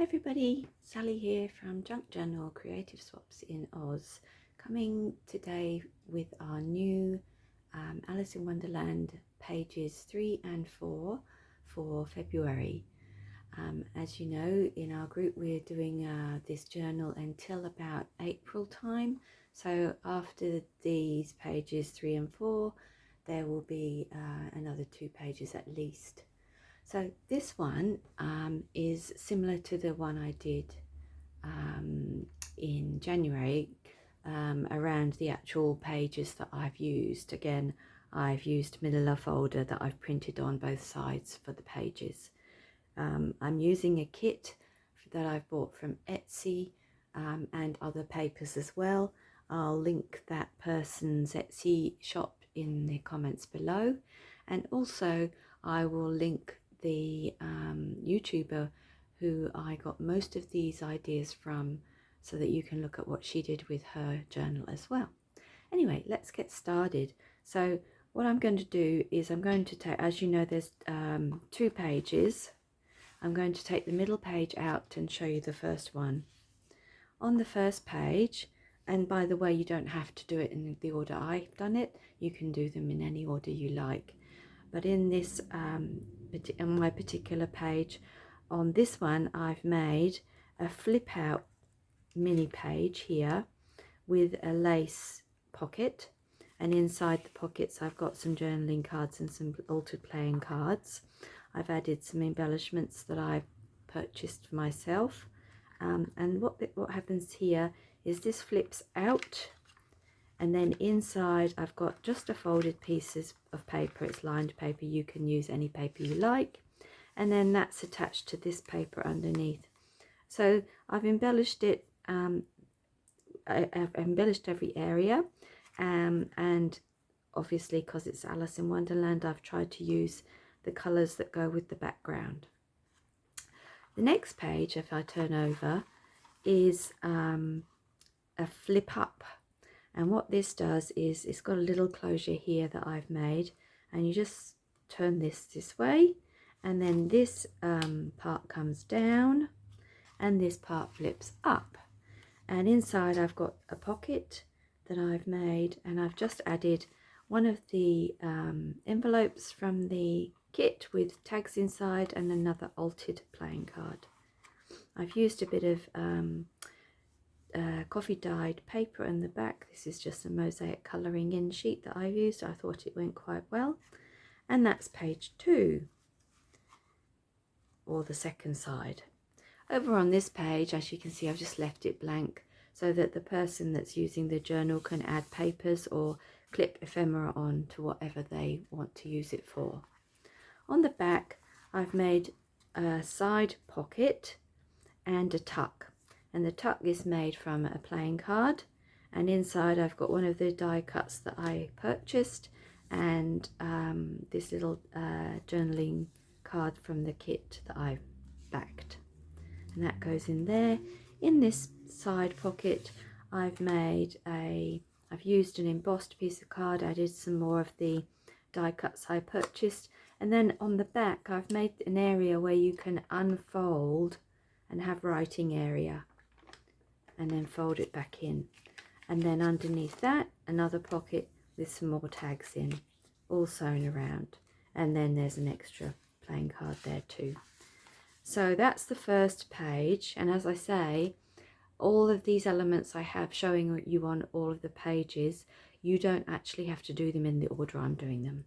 Hi everybody, Sally here from Junk Journal Creative Swaps in Oz, coming today with our new Alice in Wonderland pages 3 and 4 for February. As you know, in our group we're doing this journal until about April time, so after these pages 3 and 4 there will be another 2 pages at least. So this one is similar to the one I did in January around the actual pages that I've used. Again, I've used manila folder that I've printed on both sides for the pages. I'm using a kit that I've bought from Etsy and other papers as well. I'll link that person's Etsy shop in the comments below, and also I will link the YouTuber who I got most of these ideas from, so that you can look at what she did with her journal as well. Anyway, let's get started. So what I'm going to do is I'm going to take, as you know, there's 2 pages. I'm going to take the middle page out and show you the first one. On the first page, and by the way, you don't have to do it in the order I've done it, you can do them in any order you like. But in this, on my particular page, on this one, I've made a flip out mini page here with a lace pocket, and inside the pockets I've got some journaling cards and some altered playing cards. I've added some embellishments that I've purchased for myself, and what happens here is this flips out, and then inside I've got just a folded pieces of paper. It's lined paper, you can use any paper you like, and then that's attached to this paper underneath. So I've embellished it, I've embellished every area, and obviously because it's Alice in Wonderland, I've tried to use the colours that go with the background. The next page, if I turn over, is a flip up. And what this does is it's got a little closure here that I've made, and you just turn this way, and then this part comes down and this part flips up, and inside I've got a pocket that I've made, and I've just added one of the envelopes from the kit with tags inside and another altered playing card. I've used a bit of coffee dyed paper in the back. This is just a mosaic colouring in sheet that I've used. I thought it went quite well, and that's page 2, or the second side. Over on this page, as you can see, I've just left it blank so that the person that's using the journal can add papers or clip ephemera on to whatever they want to use it for. On the back, I've made a side pocket and a tuck, and the tuck is made from a playing card, and inside I've got one of the die cuts that I purchased, and this little journaling card from the kit that I backed, and that goes in there. In this side pocket, I've used an embossed piece of card, added some more of the die cuts I purchased, and then on the back I've made an area where you can unfold and have writing area, and then fold it back in, and then underneath that another pocket with some more tags in, all sewn around, and then there's an extra playing card there too. So that's the first page, and as I say, all of these elements I have showing you on all of the pages, you don't actually have to do them in the order I'm doing them.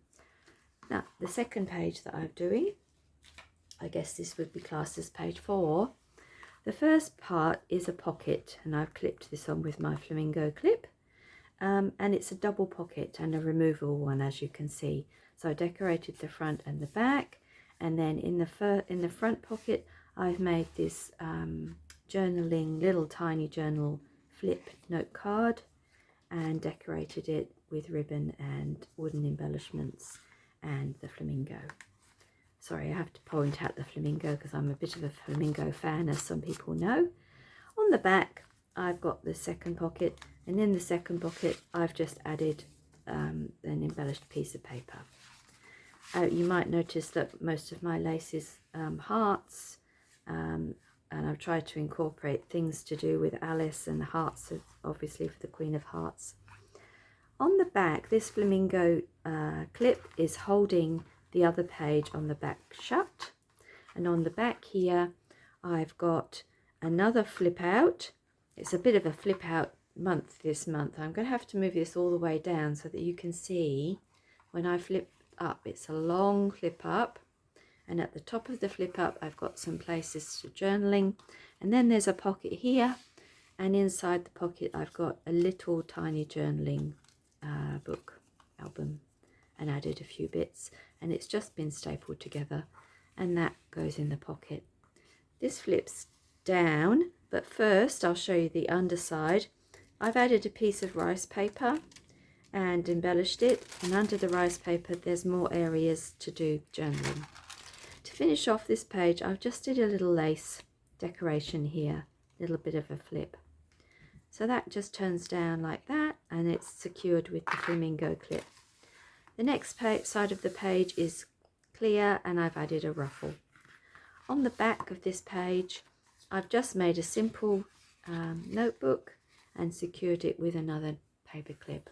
Now the second page that I'm doing, I guess this would be classed as page 4. The first part is a pocket, and I've clipped this on with my flamingo clip, and it's a double pocket and a removable one, as you can see. So I decorated the front and the back, and then in the front pocket I've made this journaling, little tiny journal flip note card, and decorated it with ribbon and wooden embellishments and the flamingo. Sorry, I have to point out the flamingo because I'm a bit of a flamingo fan, as some people know. On the back I've got the second pocket, and in the second pocket I've just added an embellished piece of paper. You might notice that most of my lace is hearts, and I've tried to incorporate things to do with Alice and hearts, obviously for the Queen of Hearts. On the back, this flamingo clip is holding the other page on the back shut, and on the back here I've got another flip out. It's a bit of a flip out month this month. I'm going to have to move this all the way down so that you can see when I flip up, it's a long flip up, and at the top of the flip up I've got some places for journaling, and then there's a pocket here, and inside the pocket I've got a little tiny journaling book album, and added a few bits, and it's just been stapled together, and that goes in the pocket. This flips down, but first I'll show you the underside. I've added a piece of rice paper and embellished it, and under the rice paper there's more areas to do journaling. To finish off this page, I've just did a little lace decoration here, a little bit of a flip. So that just turns down like that, and it's secured with the flamingo clip. The next side of the page is clear, and I've added a ruffle. On the back of this page, I've just made a simple notebook and secured it with another paper clip.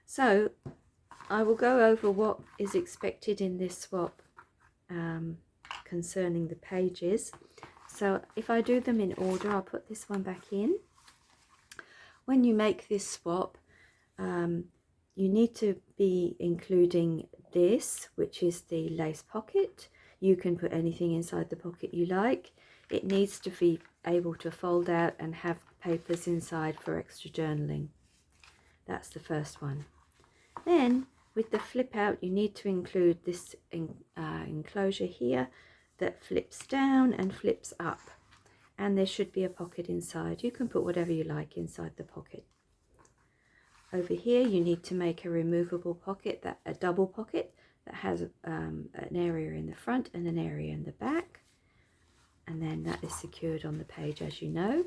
So I will go over what is expected in this swap concerning the pages. So if I do them in order, I'll put this one back in. When you make this swap, you need to be including this, which is the lace pocket. You can put anything inside the pocket you like. It needs to be able to fold out and have papers inside for extra journaling. That's the first one. Then with the flip out, you need to include this enclosure here that flips down and flips up, and there should be a pocket inside. You can put whatever you like inside the pocket. Over here you need to make a removable pocket, a double pocket that has an area in the front and an area in the back, and then that is secured on the page, as you know.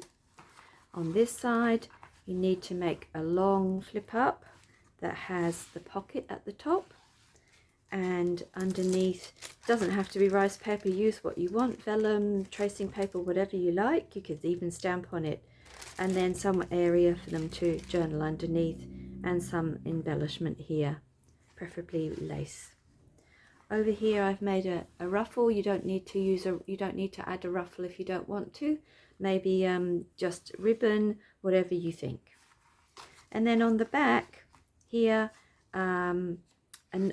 On this side you need to make a long flip up that has the pocket at the top, and underneath, doesn't have to be rice paper, use what you want, vellum, tracing paper, whatever you like. You could even stamp on it, and then some area for them to journal underneath, and some embellishment here, preferably lace. Over here I've made a ruffle. You don't need to add a ruffle if you don't want to. Maybe just ribbon, whatever you think. And then on the back here, and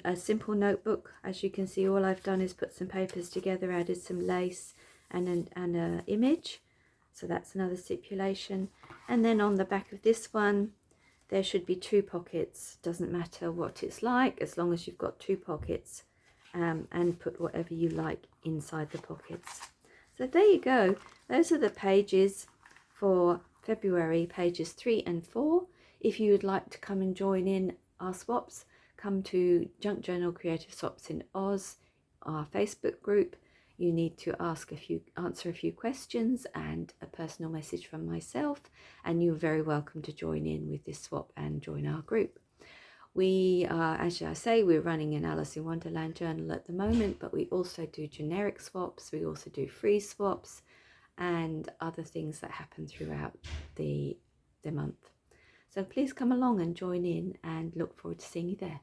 a simple notebook. As you can see, all I've done is put some papers together, added some lace and an image. So that's another stipulation. And then on the back of this one, there should be 2 pockets. Doesn't matter what it's like, as long as you've got 2 pockets, and put whatever you like inside the pockets. So there you go. Those are the pages for February, pages 3 and 4. If you would like to come and join in our swaps, come to Junk Journal Creative Swaps in Oz, our Facebook group. You need to answer a few questions and a personal message from myself, and you're very welcome to join in with this swap and join our group. We are, as I say, we're running an Alice in Wonderland journal at the moment, but we also do generic swaps, we also do free swaps, and other things that happen throughout the month. So please come along and join in, and look forward to seeing you there.